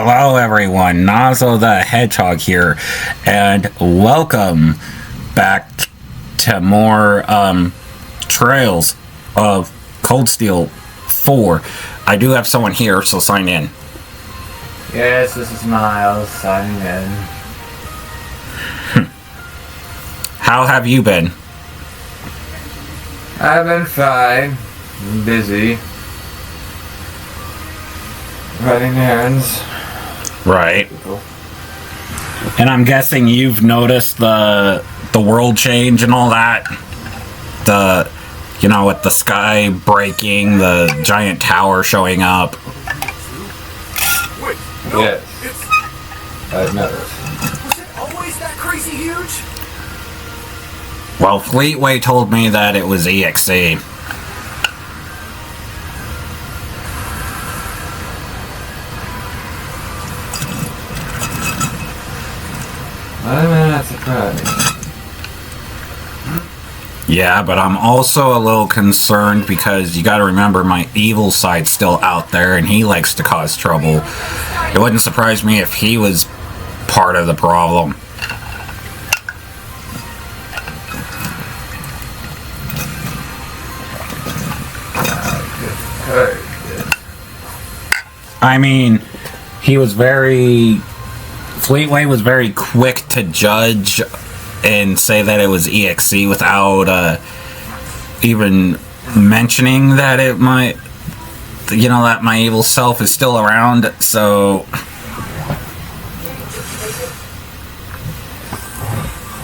Hello everyone, Nazo the Hedgehog here, and welcome back to more Trails of Cold Steel 4. I do have someone here, so sign in. Yes, this is Miles, signing in. How have you been? I've been fine. I'm busy. Running errands. Right. And I'm guessing you've noticed the world change and all that? With the sky breaking, the giant tower showing up. Yes. I've noticed. Was it always that crazy huge? Well, Fleetway told me that it was EXE. I'm not surprised. Yeah, but I'm also a little concerned because you gotta remember my evil side's still out there and he likes to cause trouble. It wouldn't surprise me if he was part of the problem. I mean, Fleetway was very quick to judge and say that it was EXE without even mentioning that it might, that my evil self is still around, so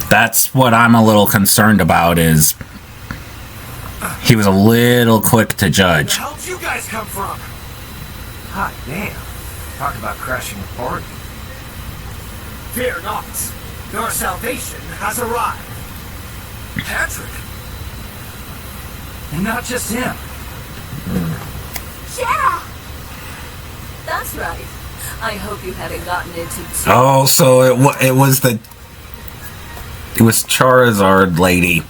that's what I'm a little concerned about, is he was a little quick to judge. Where the hell did you guys come from? Hot damn. Talk about crashing a party. Fear not. Your salvation has arrived. Patrick. And not just him. Yeah! That's right. I hope you haven't gotten into too... Oh, so it was Charizard lady.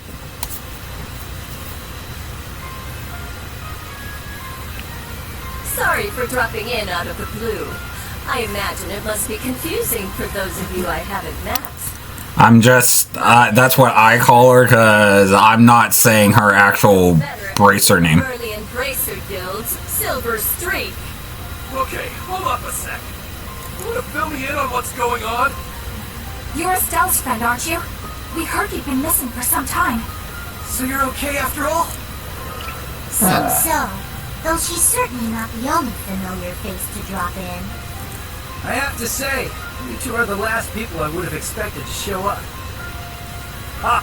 Sorry for dropping in out of the blue. I imagine it must be confusing for those of you I haven't met. I'm just, that's what I call her, because I'm not saying her actual bracer name. Burley and Bracer Guild's Silver Streak. Okay, hold up a sec. You want to fill me in on what's going on? You're Estelle's friend, aren't you? We heard you've been missing for some time. So you're okay after all? Seems so. Though she's certainly not the only familiar face to drop in. I have to say, you two are the last people I would have expected to show up. Ha!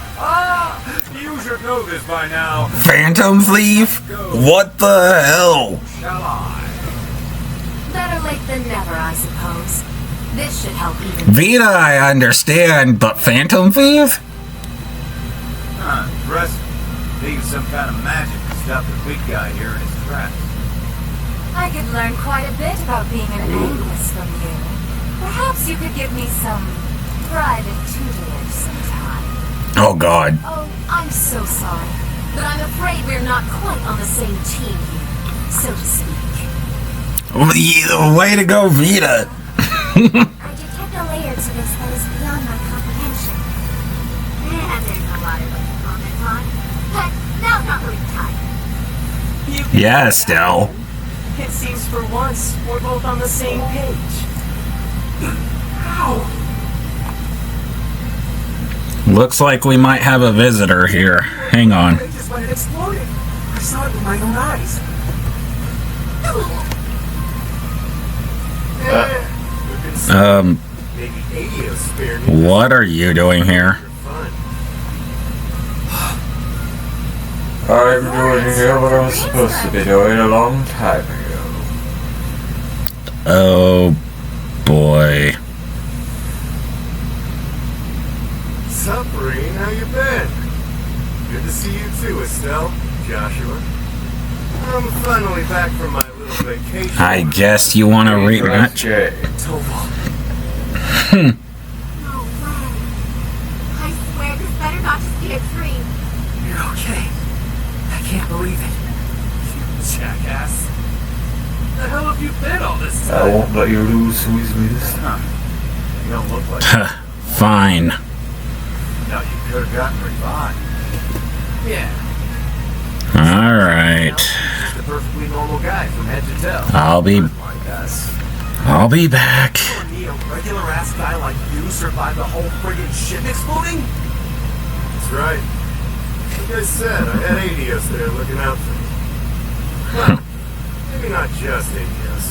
You should know this by now. Phantom Thief? What the hell? Shall I? Better late than never, I suppose. This should help even... Vita, I understand, but Phantom Thief? Impressive. Think some kind of magic to stop the big guy here in his tracks. I could learn quite a bit about being an Angus from you. Perhaps you could give me some private tutelage sometime. Oh, God. Oh, I'm so sorry. But I'm afraid we're not quite on the same team here, so to speak. Way to go, Vita. I detect a layer to this that is beyond my comprehension. And there's a lot of it to comment on. But now's not really the time. Yeah, Estelle. It seems for once we're both on the same page. Ow! Looks like we might have a visitor here. Hang on. They just let it explode. I saw it with my own eyes. Maybe Adio spared me. What are you doing here? I'm doing here what I was supposed to be doing a long time ago. Oh, boy. Sup, Breen? How you been? Good to see you too, Estelle. Joshua. I'm finally back from my little vacation. I guess you want to rematch. Topal. No way. I swear this better not just be a dream. You're okay. I can't believe it. You jackass. The hell have you been all this I time? won't let you lose so easily this time. You don't look like it. Fine. No, you could have gotten revived. Yeah. Alright. Just a perfectly normal guy from head to toe. I'll be Like us. back. A regular ass guy like you survived the whole friggin' ship exploding? That's right. Like I said, I had Adios there looking out for me. Well, maybe not just Adios.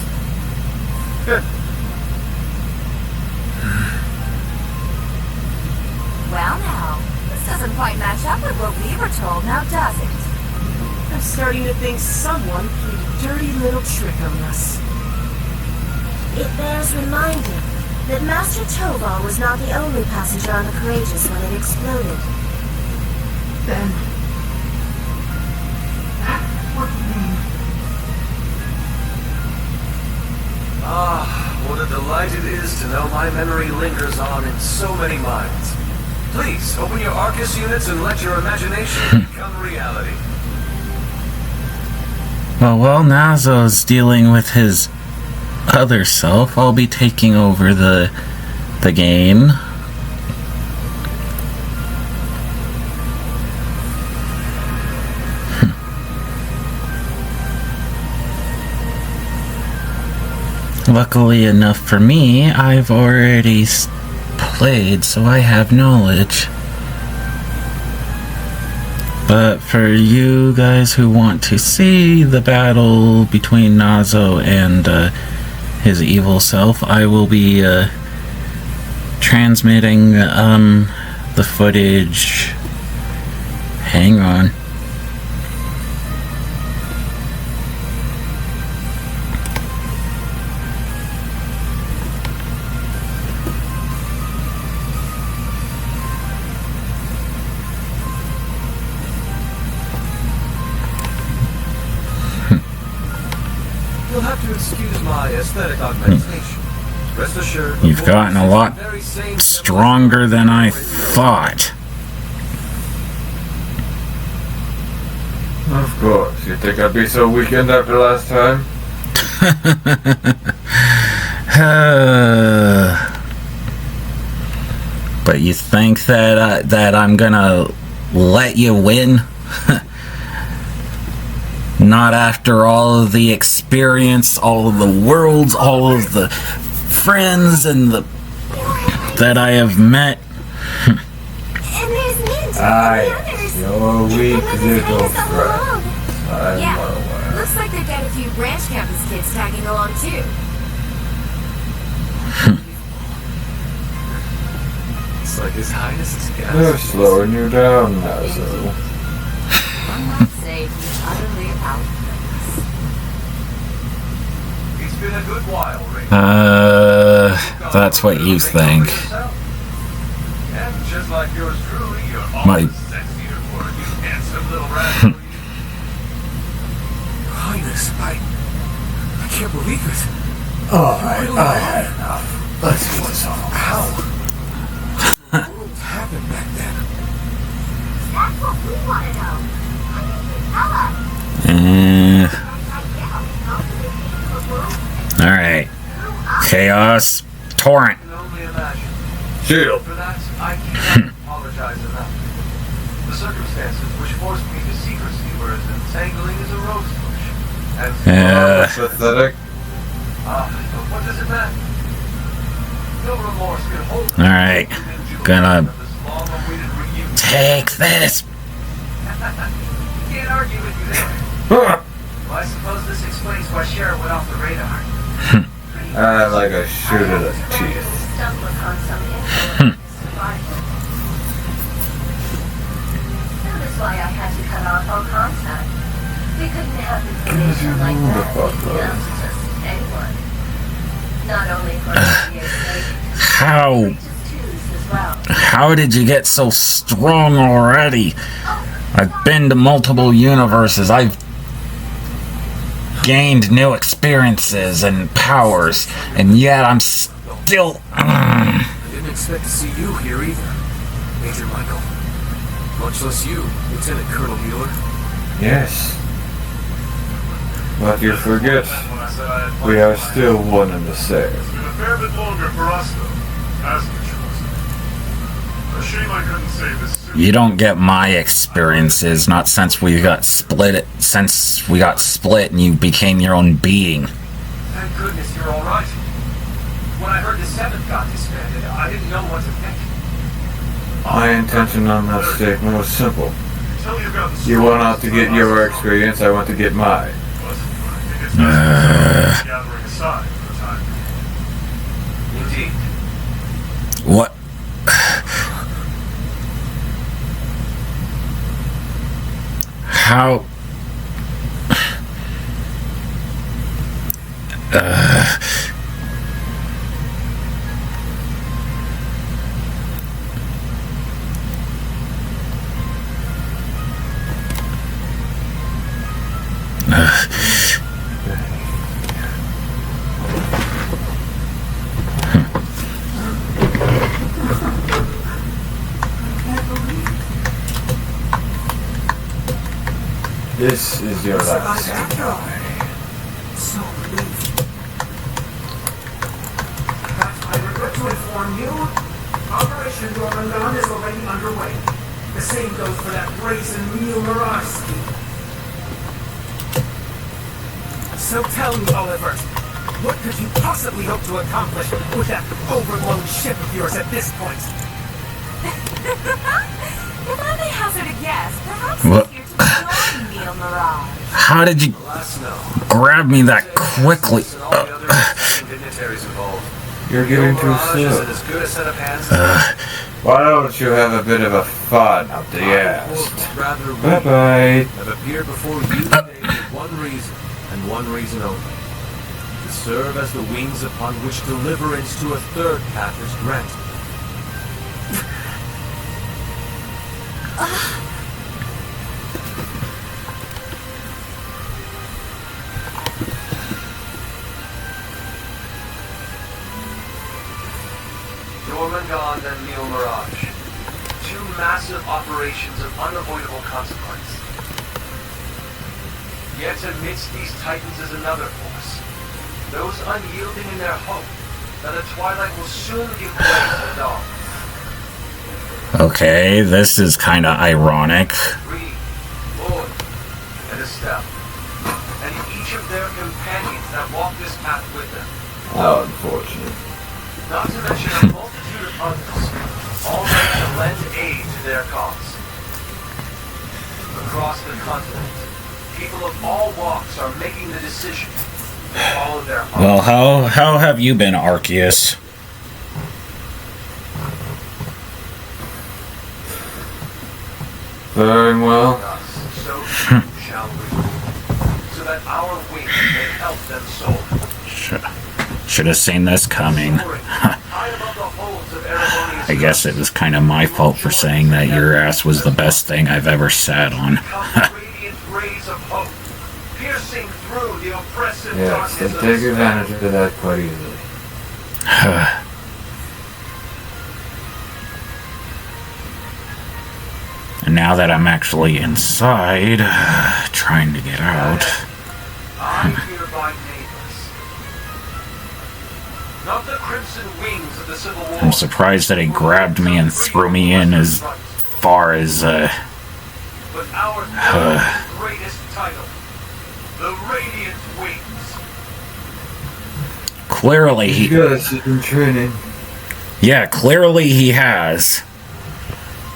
Well now, this doesn't quite match up with what we were told, now does it? I'm starting to think someone played a dirty little trick on us. It bears reminding that Master Tovar was not the only passenger on the Courageous when it exploded. Then... What name? Ah, what a delight it is to know my memory lingers on in so many minds. Please, open your Arcus units and let your imagination become reality. Well, while Nazo's dealing with his other self, I'll be taking over the game. Luckily enough for me, I've already played, so I have knowledge. But for you guys who want to see the battle between Nazo and his evil self, I will be transmitting the footage. Hang on. You'll have to excuse my aesthetic augmentation. Rest assured, the You've gotten a voice is lot the very same stronger than I thought. Of course. You think I'd be so weakened after last time? But you think that I'm gonna let you win? Not after all of the experience, all of the worlds, all of the friends and that I have met. And there's Mint Aye, and the others. you're weak Because little it's all friend. alone. I'm Yeah. well aware. Looks like they've got a few branch campus kids tagging along too. It's like His Highness's They're guest. slowing you down, Nazo. One might say he's utterly out of place. It's been a good while, Ray. That's what you think. And just like yours truly, you're all My- sexier for you handsome little rascal. Highness, I can't believe it. Alright, I had enough. Let's do this all. How? What happened back then? That's what we want to know. Why didn't you tell us? Alright. Chaos Torrent. I can only imagine. Shield. For that, I cannot apologize enough. The circumstances which forced me to secrecy were as entangling as a rose bush. And Pathetic. but what does it matter? No remorse can hold me. Alright. Gonna This long-awaited reunion. take this. Can't argue with you there. Huh. Well, I suppose this explains why Sheriff went off the radar. I like a shoot to the teeth. Stumble upon some info survival. That is why I had to cut off all contact. We couldn't have information like that leaking out to just anyone. Not only for years later, How just twos as well. how did you get so strong already? I've been to multiple universes. I've gained new experiences and powers, and yet I'm still. I didn't expect to see you here either, Major Michael. Much less you, Lieutenant Colonel Mueller. Yes. But you forget, When I said I had we are still one and the same. It's been a fair bit longer for us, though, hasn't it, Joseph? A shame I couldn't save this suit. You don't get my experiences, not since we got split. Since we got split and you became your own being. Thank goodness you're alright. When I heard the 7th got disbanded, I didn't know what to think. My intention on that statement was simple. Until you got the You want out to get your experience, I want to get mine. But I think it's best to gathering aside for the time. Indeed. What? How? This is your last. After all. So relieved. But I regret to inform you, Operation Gorgongon is already underway. The same goes for that brazen Neo Mirage scheme. So tell me, Oliver, what could you possibly hope to accomplish with that overblown ship of yours at this point? If I may hazard a guess, perhaps What? it's here to join Neo Mirage. How did you grab me that quickly? You're getting too slow. as good a set of hands Why don't you have a bit of a fun up the ass? rather Bye bye. have appeared before you today for one reason, and one reason only. To serve as the wings upon which deliverance to a third path is granted. Gorgongon and Neo Mirage. Two massive operations of unavoidable consequence. Yet amidst these titans is another force. Those unyielding in their hope that the twilight will soon give way to the dawn. Okay, this is kind of ironic. Reed, Lloyd, and Estelle. And each of their companions that walk this path with them. How unfortunate. Not to mention a multitude of others, all ready to lend aid to their cause. Across the continent, people of all walks are making the decision to follow their heart. Well, how have you been, Arceus? Very well. So too shall we, so that our wings may help them soar. Should have seen this coming. High above the holds of Erebonia's I guess it was kind of my fault for saying that your ass was the best thing I've ever sat on. come the radiant rays of hope, piercing through the oppressive Yes, they darkness of take despair. advantage of that quite easily. And now that I'm actually inside, trying to get out. I hereby name us. Not the crimson wings of the Civil War. I'm surprised that he grabbed me and threw me in as far as, But our third greatest title, the Radiant Wings. clearly he... You guys have been training. Yeah, clearly he has.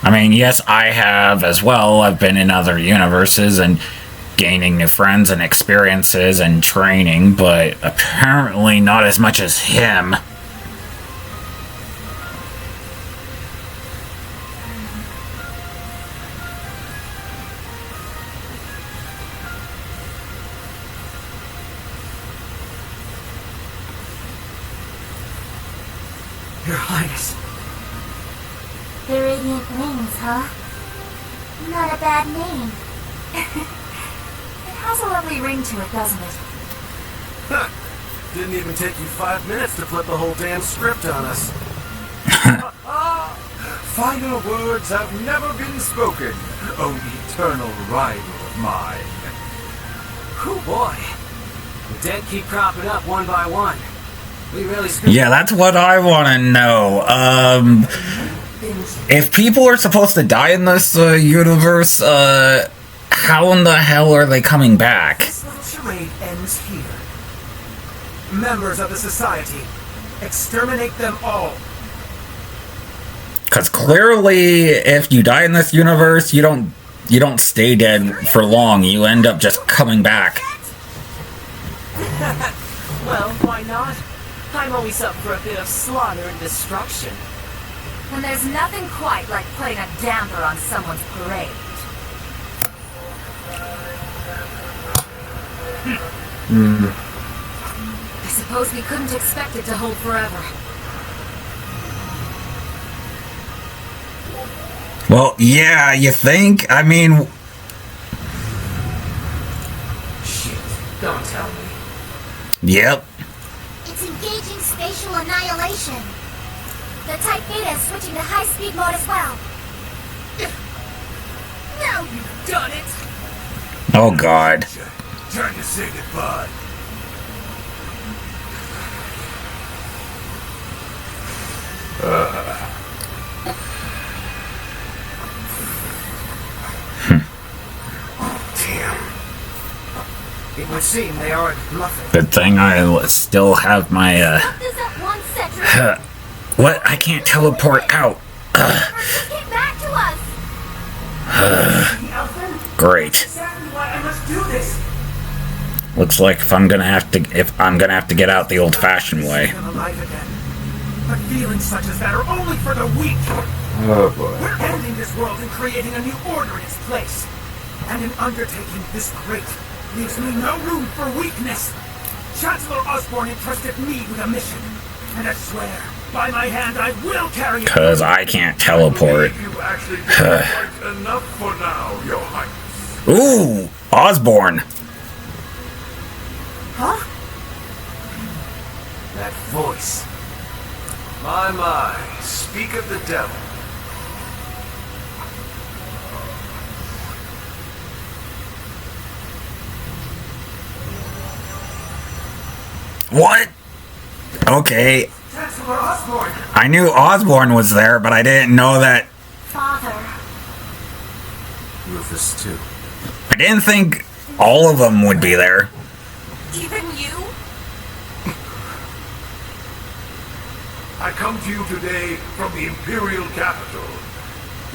I mean, yes, I have as well. I've been in other universes and gaining new friends and experiences and training, but apparently not as much as him. Your Highness. The Radiant Wings, huh? Not a bad name. It has a lovely ring to it, doesn't it? Huh. Didn't even take you 5 minutes to flip the whole damn script on us. Final words have never been spoken, O eternal rival of mine. Oh boy, The dead keep cropping up one by one. We really screwed. Yeah, that's what I want to know. If people are supposed to die in this universe, how in the hell are they coming back? This little charade ends here. Members of the society, exterminate them all. Because clearly, if you die in this universe, you don't stay dead for long. You end up just coming back. Well, why not? I'm always up for a bit of slaughter and destruction. And there's nothing quite like putting a damper on someone's parade. I suppose we couldn't expect it to hold forever. Well, yeah, you think? I mean, Shit, don't tell me. yep. It's engaging spatial annihilation. The Type Beta is switching to high-speed mode as well. Now you've done it! Oh, God. Time to say goodbye. Damn. It would seem they aren't bluffing. Good thing I still have my, Does that one Cedric? what? I can't teleport out. Just get back to us. Great. Exactly why I must do this. Looks like if I'm gonna have to get out the old-fashioned way. I'm alive again. But feelings such as that are only for the weak. Oh boy. We're ending this world and creating a new order in its place. And in undertaking this great leaves me no room for weakness. Chancellor Osborne entrusted me with a mission. And I swear, by my hand, I will carry it. Cause I can't teleport. You've actually done quite enough for now, Your Highness. Ooh, Osborne. Huh? That voice. My, speak of the devil. What? Okay, Chancellor Osborne. I knew Osborne was there, but I didn't know that. Father. Rufus, too. I didn't think all of them would be there. Even you? I come to you today from the Imperial capital.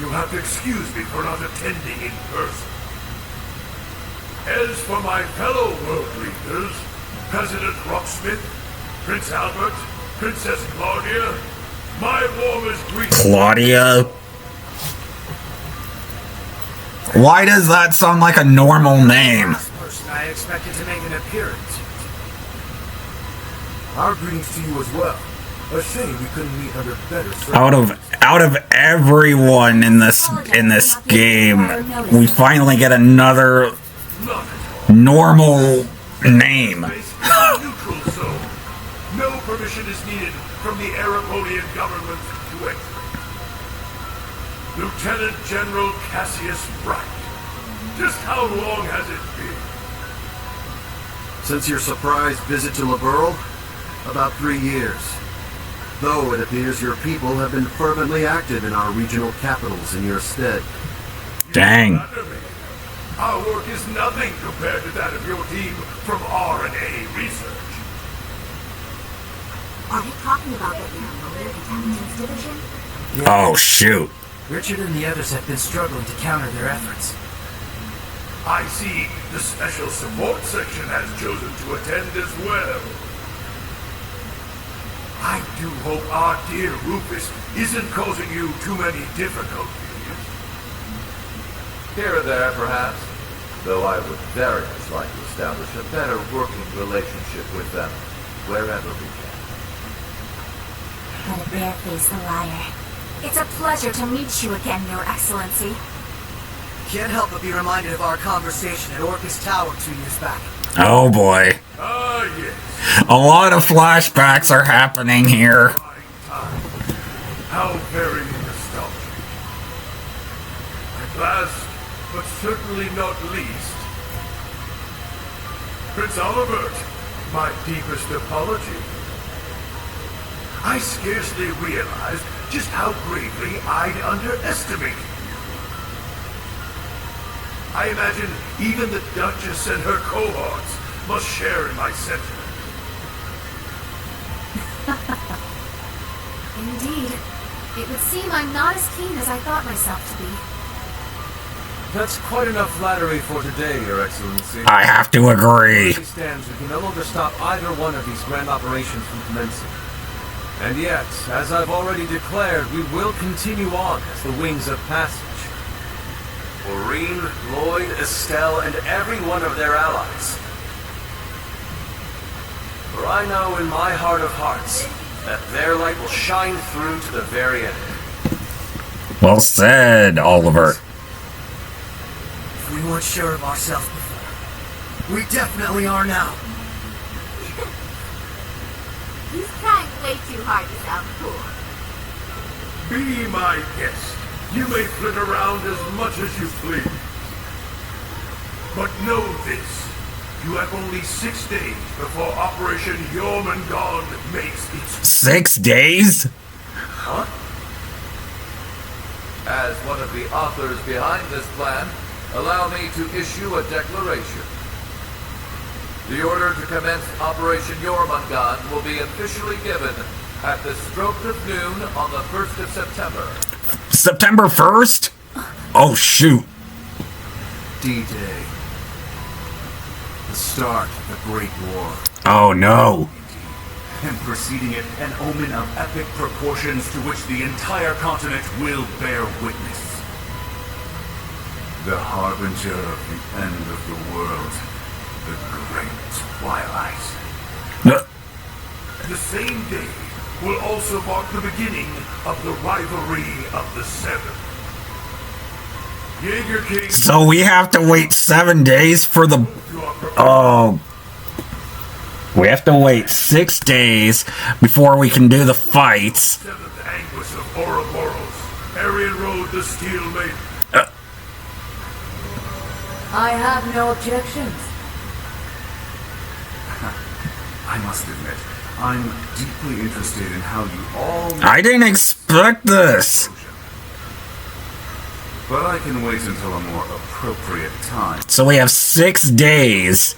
You'll have to excuse me for not attending in person. As for my fellow world leaders, President Rocksmith, Prince Albert, Princess Claudia, my warmest greetings. Claudia? Why does that sound like a normal name? Last person I expected to make an appearance. Our greetings to you as well. A shame we couldn't meet under better circumstances. Out of everyone in this game, we finally get another Not at all. normal name. Basically neutral zone. No permission is needed from the Arapodian government to enter. Lieutenant General Cassius Bright. Just how long has it been? Since your surprise visit to Liberl? About 3 years. Though it appears your people have been fervently active in our regional capitals in your stead. Dang. Flatter me. Our work is nothing compared to that of your team from R&A Research. Are they talking about the Arapodian Intelligence Division? Oh, shoot. Richard and the others have been struggling to counter their efforts. I see the Special Support Section has chosen to attend as well. I do hope our dear Rufus isn't causing you too many difficulties. Here or there, perhaps. Though I would very much like to establish a better working relationship with them, wherever we can. What a bare-faced liar. It's a pleasure to meet you again, Your Excellency. Can't help but be reminded of our conversation at Orcus Tower 2 years back. Oh boy. Ah, yes. A lot of flashbacks are happening here. Fine time. How very nostalgic. At last, but certainly not least, Prince Albert, my deepest apology. I scarcely realized just how gravely I'd underestimated you. I imagine even the Duchess and her cohorts must share in my sentiment. Indeed. It would seem I'm not as keen as I thought myself to be. That's quite enough flattery for today, Your Excellency. I have to agree. As it stands, we can no longer stop either one of these grand operations from commencing. And yet, as I've already declared, we will continue on as the Wings of Passage. Maureen, Lloyd, Estelle, and every one of their allies. For I know in my heart of hearts that their light will shine through to the very end. Well said, Oliver. If we weren't sure of ourselves before, we definitely are now. He's trying way too hard to sound cool. Be my guest. You may flit around as much as you please. But know this. You have only 6 days before Operation Jormungand makes its... 6 days? Huh? As one of the authors behind this plan, allow me to issue a declaration. The order to commence Operation Jormungand will be officially given at the stroke of noon on the 1st of September. September 1st? Oh, shoot. D-Day. The start of the Great War. Oh, no. And preceding it, an omen of epic proportions to which the entire continent will bear witness. The harbinger of the end of the world. The Great Twilight. The same day will also mark the beginning of the rivalry of the Seven. Jaeger King... So we have to wait 7 days for the... Oh... We have to wait 6 days before we can do the fights. 7th Anguis of Ouroboros. Arian Road, the Steel Maiden. I have no objections. I must admit, I'm deeply interested in how you all... I didn't expect this. But I can wait until a more appropriate time. So we have 6 days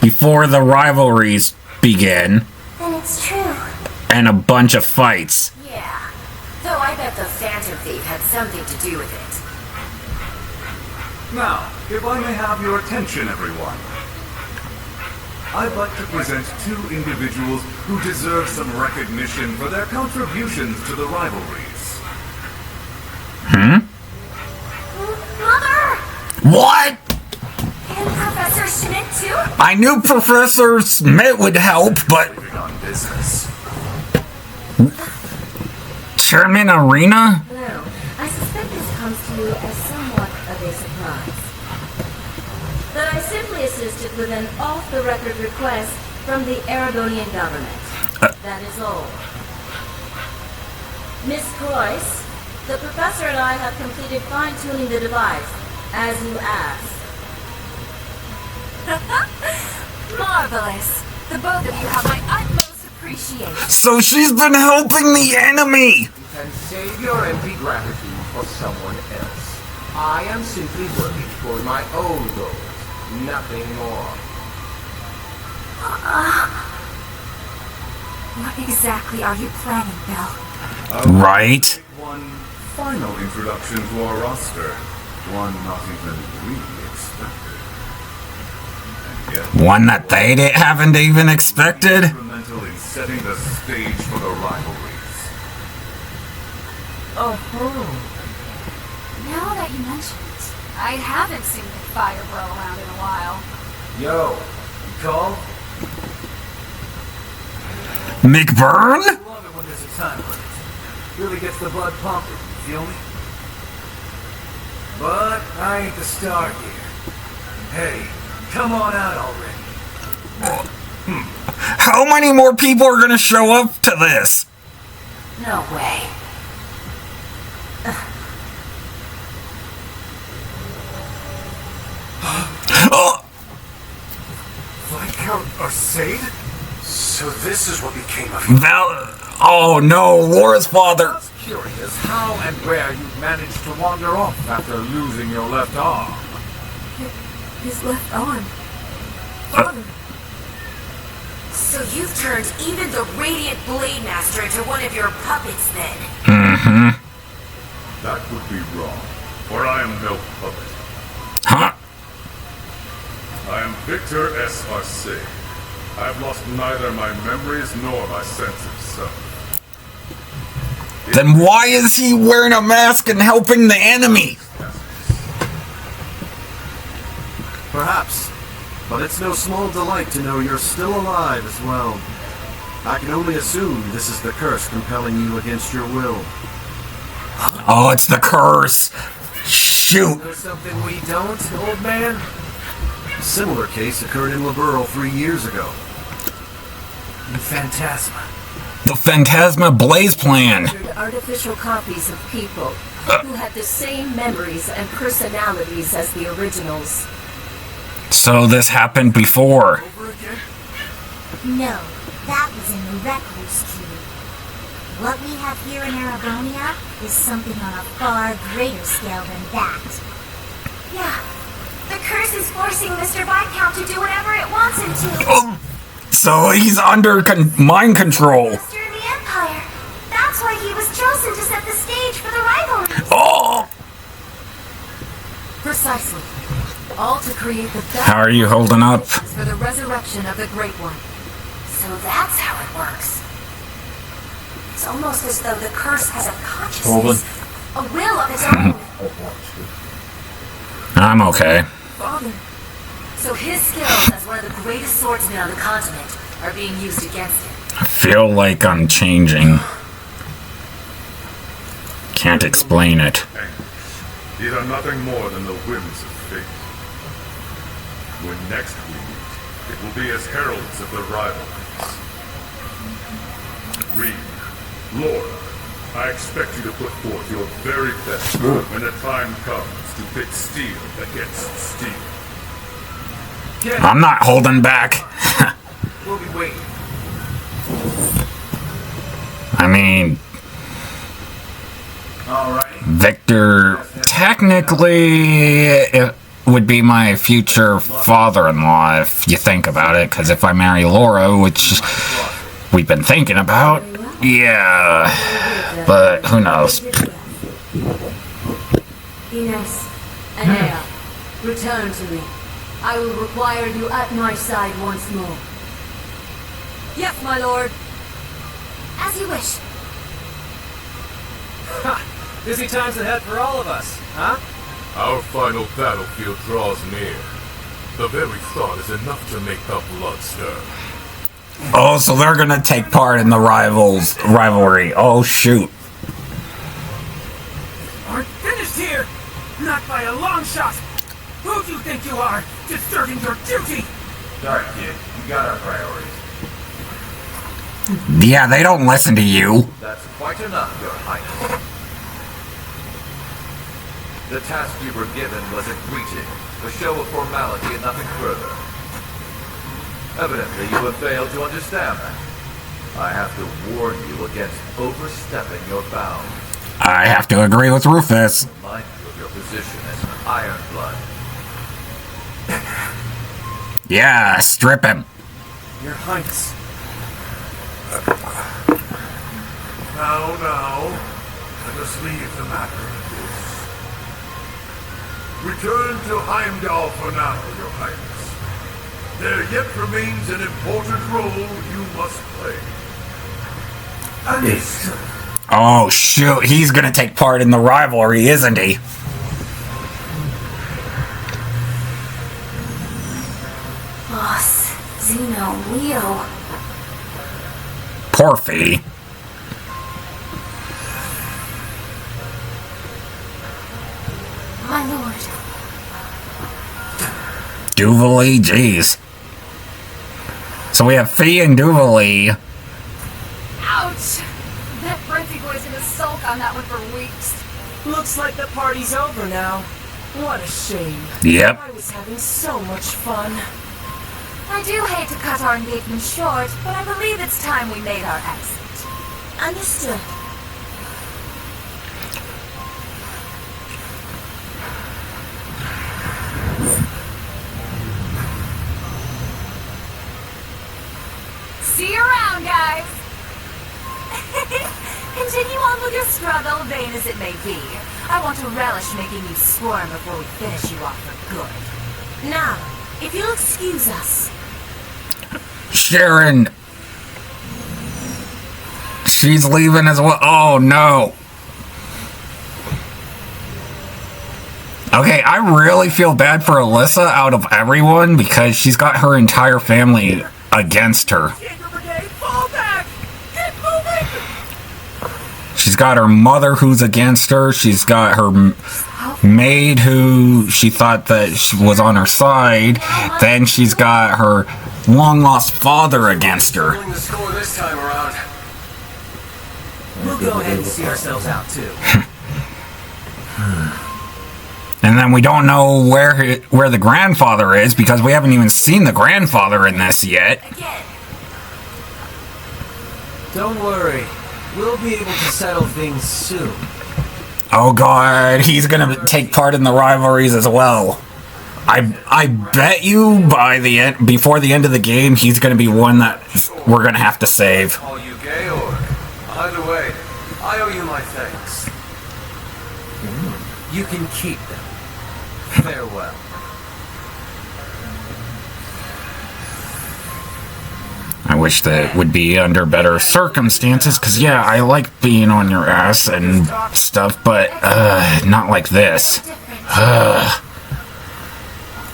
before the rivalries begin. Then it's true. And a bunch of fights. Yeah. Though I bet the Phantom Thief had something to do with it. Now, if I may have your attention, everyone. I'd like to present 2 individuals who deserve some recognition for their contributions to the rivalries. Mother! What? And Professor Schmidt too? I knew Professor Schmidt would help, but... On business. Chairman Arena? Hello. I suspect this comes to you as somewhat of a surprise. That I simply assisted with an off-the-record request from the Aragonian government. That is all. Miss Croyce, the professor and I have completed fine-tuning the device, as you asked. Marvelous. The both of you have my utmost appreciation. So she's been helping the enemy! And save your empty gratitude for someone else. I am simply working toward my own goals, nothing more. What exactly are you planning, Bill? Right? One final introduction to our roster. One not even we expected. And yet, One that they haven't even expected? instrumental in setting the stage for the rivalries. Oh. Now that you mention it. I haven't seen the fire blow around in a while. Yo, you called? McBurn? I love it when there's a time limit. Really gets the blood pumping, you feel me? But I ain't the star here. Hey, come on out already. How many more people are gonna show up to this? No way. Oh, Viscount Arcade? So this is what became of you. Oh no, Laura's father. I was curious how and where you managed to wander off after losing your left arm. His left arm. Father. So you've turned even the Radiant Blade Master into one of your puppets then? Mm-hmm. That would be wrong, for I am no puppet. Huh? I am Victor S. Arcade. I have lost neither my memories nor my sense of self. Then why is he wearing a mask and helping the enemy? Perhaps. But it's no small delight to know you're still alive as well. I can only assume this is the curse compelling you against your will. Oh, it's the curse. Shoot. There's something we don't, old man? A similar case occurred in Liberl 3 years ago. In Phantasma. The Phantasma Blaze Plan. Artificial copies of people who had the same memories and personalities as the originals. So this happened before. Over again? No, that was in the Recluse Cube. What we have here in Aragonia is something on a far greater scale than that. Yeah. The curse is forcing Mr. Viscount to do whatever it wants him to. Oh, so he's under mind control. Master of the Empire. That's why he was chosen to set the stage for the rivalry. Oh! Precisely. All to create the best How are you holding up? for the resurrection of the Great One. So that's how it works. It's almost as though the curse has a consciousness, a will of its own. I'm okay. Father. So his skills as one of the greatest swordsmen on the continent are being used against him. I feel like I'm changing. Can't explain it. These are nothing more than the whims of fate. When next we meet, it will be as heralds of the rivalries. Reed, Laura, I expect you to put forth your very best when the time comes to pit steel against steel. I'm not holding back. We'll be waiting. I mean, Alright. Victor technically it would be my future father-in-law if you think about it, because if I marry Laura, which we've been thinking about, yeah, but who knows. Ines, Anea, return to me. I will require you at my side once more. Yes, my lord. As you wish. Ha! Busy times ahead for all of us, huh? Our final battlefield draws near. The very thought is enough to make the blood stir. Oh, so they're gonna take part in the rivalry. Oh, shoot. Aren't finished here! Not by a long shot! Who do you think you are, deserting your duty? Sorry, kid. We got our priorities. Yeah, they don't listen to you. That's quite enough, Your Highness. The task you were given was a greeting, a show of formality and nothing further. Evidently, you have failed to understand that. I have to warn you against overstepping your bounds. I have to agree with Rufus. Remind you of your position as an Ironblood. Yeah, strip him. Your Highness. Now, let us leave the matter at this. Return to Heimdall for now, Your Highness. There yet remains an important role you must play. Understood. Oh, shoot. He's gonna take part in the rivalry, isn't he? Boss, Zeno, Leo. Porphy. My lord. Duvalie, jeez. So we have Fee and Duvalie. Ouch! That Brenti boy's gonna sulk on that one for weeks. Looks like the party's over now. What a shame. Yep. I was having so much fun. I do hate to cut our engagement short, but I believe it's time we made our exit. Understood. See you around, guys! Continue on with your struggle, vain as it may be. I want to relish making you squirm before we finish you off for good. Now, if you'll excuse us. Sharon! She's leaving as well. Oh no. Okay, I really feel bad for Alyssa out of everyone because she's got her entire family against her. She's got her mother who's against her. She's got her maid who she thought that was on her side. Then she's got her long-lost father against her. The score this time around. We'll go ahead and see ourselves out too. And then we don't know where the grandfather is because we haven't even seen the grandfather in this yet. Don't worry. We'll be able to settle things soon. Oh god, he's gonna take part in the rivalries as well. I bet you before the end of the game, he's gonna be one that we're gonna have to save. Call you Georg. Either way, I owe you my thanks. You can keep them. Farewell. I wish that would be under better circumstances, because yeah, I like being on your ass and stuff, but not like this.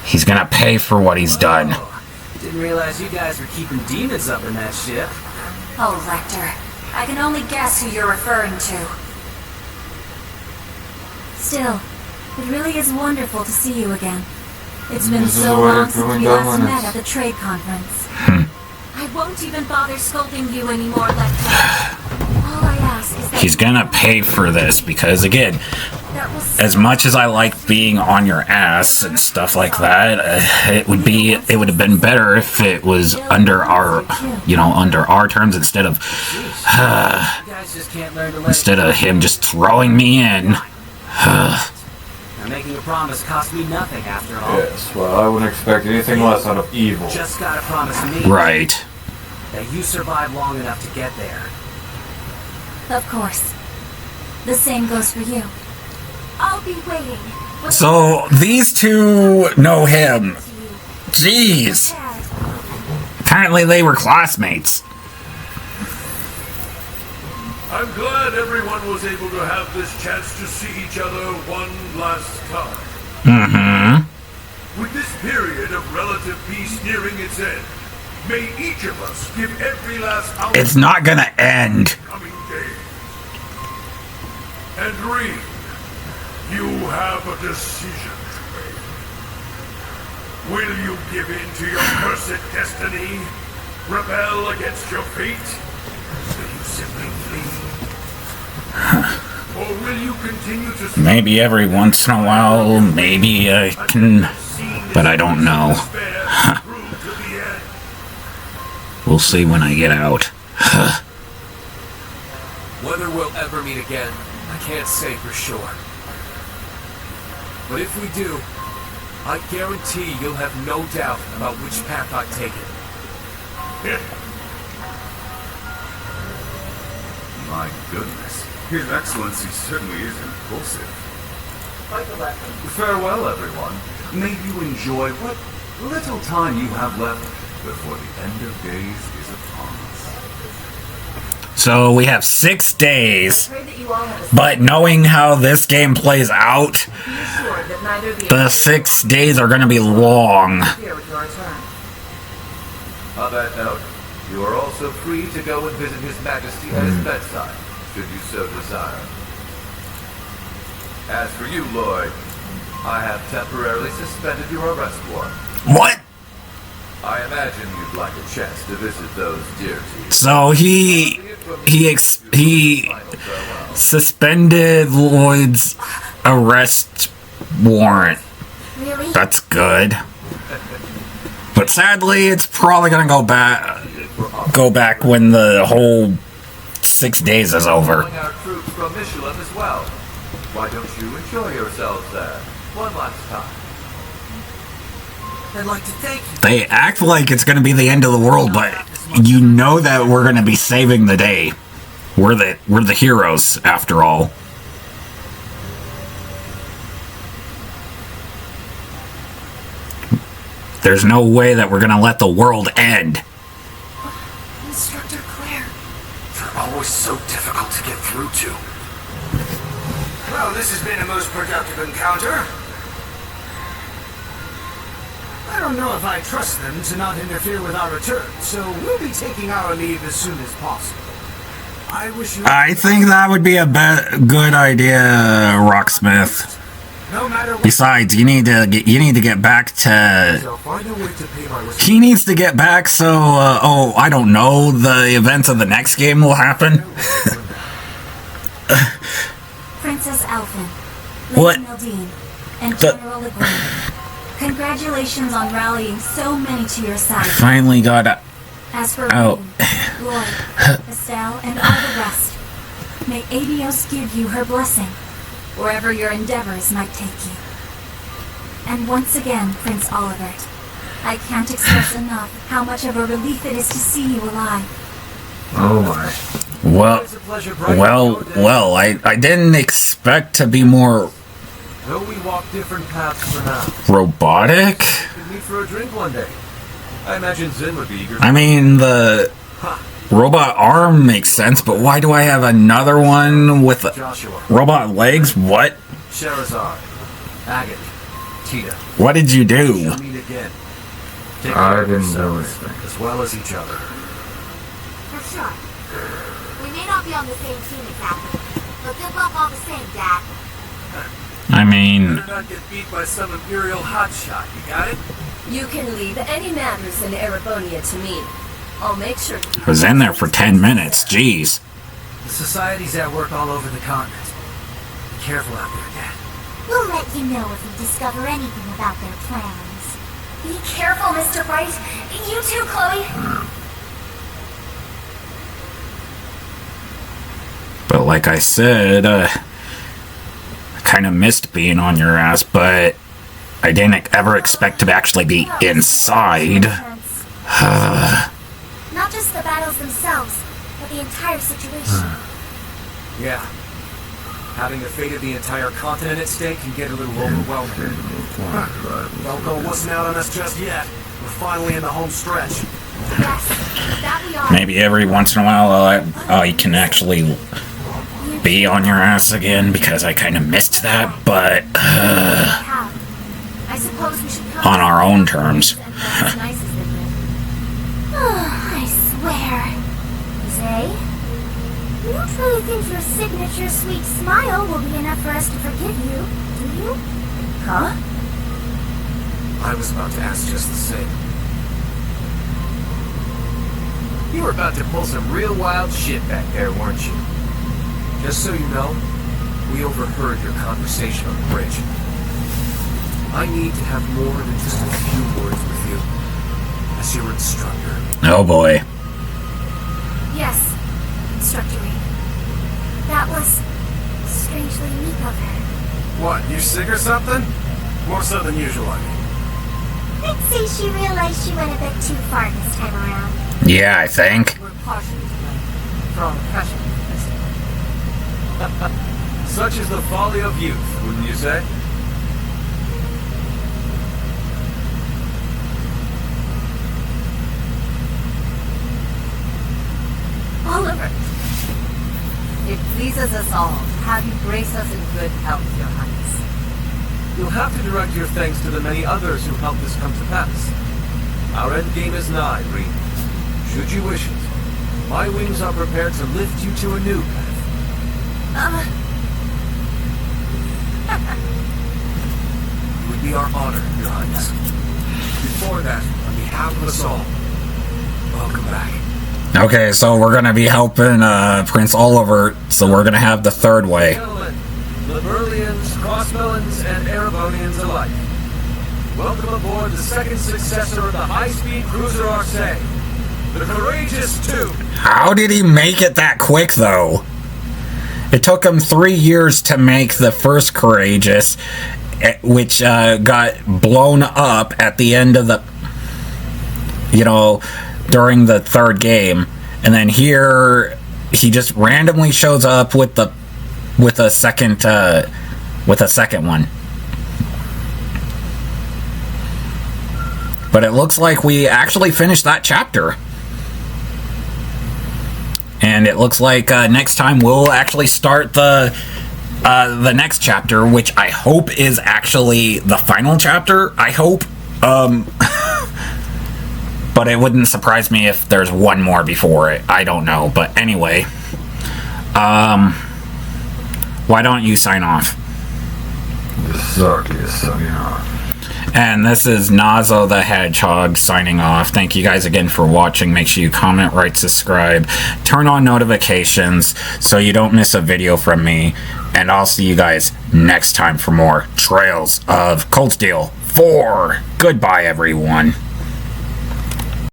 He's gonna pay for what he's done. Didn't realize you guys were keeping demons up in that ship. Oh, Lecter. I can only guess who you're referring to. Still, it really is wonderful to see you again. It's been so long since we last met at the trade conference. I won't even bother scolding you anymore, Lecter. All I ask is that He's gonna pay for this because, again, as much as I like being on your ass and stuff like that, it would have been better if it was under our terms instead of him just throwing me in. Now, making a promise cost me nothing after all. Yes, well, I wouldn't expect anything less out of evil. Just gotta promise me Right. that you survive long enough to get there. Of course. The same goes for you. I'll be waiting. So these two know him. Jeez. Apparently they were classmates. I'm glad everyone was able to have this chance to see each other one last time. Mm-hmm. With this period of relative peace nearing its end, may each of us give every last ounce It's not gonna end. coming days. And Reed, you have a decision to make. Will you give in to your cursed destiny? Rebel against your fate? Will you simply flee? Or will you continue to Maybe every once in a while, maybe I can, but I don't know. We'll see when I get out. Whether we'll ever meet again, I can't say for sure. But if we do, I guarantee you'll have no doubt about which path I've taken. My goodness. His Excellency certainly is impulsive. Farewell, everyone. May you enjoy what little time you have left before the end of days is upon us. So we have 6 days, but knowing how this game plays out, the 6 days are going to be long. On that note, you are also free to go and visit His Majesty at his bedside, should you so desire. As for you, Lloyd, I have temporarily suspended your arrest warrant. What? I imagine you'd like a chance to visit those dear to you. So he suspended Lloyd's arrest warrant. Really? That's good. But sadly, it's probably gonna go back when the whole 6 days is over. Our troops from Michelin as well. Why don't you enjoy yourselves there one last time? I'd like to thank you. They act like it's gonna be the end of the world, but you know that we're gonna be saving the day. We're the heroes, after all. There's no way that we're gonna let the world end. Instructor Claire. You're always so difficult to get through to. Well, this has been a most productive encounter. I don't know if I trust them to not interfere with our return, so we'll be taking our leave as soon as possible. I think that would be a good idea, Rocksmith. Besides, you need to get back to. He needs to get back so. I don't know. The events of the next game will happen. Princess Alphen, What? Lady Mildine, and General Legrand. Congratulations on rallying so many to your side. Finally got As for out. Rain, Lloyd, Estelle, and all the rest, may Adios give you her blessing, wherever your endeavors might take you. And once again, Prince Olivert, I can't express enough how much of a relief it is to see you alive. Oh my. Well, I didn't expect to be more Though we walk different paths for now. robotic. We could meet for a drink one day. I imagine Zin would be eager. I mean, the robot arm makes sense, but why do I have another one with robot legs? What? Sherazard, Agate, Tita. What did you do? We'll meet again. Take I care of didn't do yourselves, anything. as well as each other. For sure. We may not be on the same team exactly, but good luck all the same, Dad. I mean, Better not get beat by some Imperial hotshot, you got it? You can leave any matters in Erebonia to me. I'll make sure to keep I was in there for 10 minutes. Jeez. The society's at work all over the continent. Be careful out there, Dad. We'll let you know if we discover anything about their plans. Be careful, Mr. Bright. You too, Chloe. But like I said, I kind of missed being on your ass, but I didn't ever expect to actually be inside. Not just the battles themselves, but the entire situation. Yeah. Having the fate of the entire continent at stake can get a little overwhelming. Velko wasn't out on us just yet. We're finally in the home stretch. Yes, that we are. Maybe every once in a while I can actually be on your ass again, because I kind of missed that, but I suppose we should come on our own terms. as nice as they've been. I swear. Zay? You don't really think your signature sweet smile will be enough for us to forgive you, do you? Huh? I was about to ask just the same. You were about to pull some real wild shit back there, weren't you? Just so you know, we overheard your conversation on the bridge. I need to have more than just a few words with you, as your instructor. Oh boy. Yes, Instructor Reed. That was strangely meek of her. What, you sick or something? More so than usual, I mean. I'd say she realized she went a bit too far this time around. Yeah, I think. We're partially to blame for all the pressure. Such is the folly of youth, wouldn't you say? Oliver, it pleases us all to have you grace us in good health, Your Highness. You'll have to direct your thanks to the many others who helped this come to pass. Our end game is nigh, Reed. Should you wish it, my wings are prepared to lift you to a new path. It would be our honor, Your Highness. Before that, on behalf of us all, welcome back. Okay, so we're gonna be helping Prince Oliver, so we're gonna have the third way. Gentlemen, Liberlians, Crossmelons, and Erebonians alike, welcome aboard the second successor of the high-speed cruiser Arsay, the Courageous 2. How did he make it that quick, though? It took him 3 years to make the first Courageous, which got blown up at the end of the, during the third game, and then here he just randomly shows up with a second one. But it looks like we actually finished that chapter. And it looks like next time we'll actually start the next chapter, which I hope is actually the final chapter. I hope. But it wouldn't surprise me if there's one more before it. I don't know. But anyway. Why don't you sign off? Zarky is signing off. And this is Nazo the Hedgehog signing off. Thank you guys again for watching. Make sure you comment, rate, subscribe, turn on notifications so you don't miss a video from me. And I'll see you guys next time for more Trails of Cold Steel 4. Goodbye, everyone.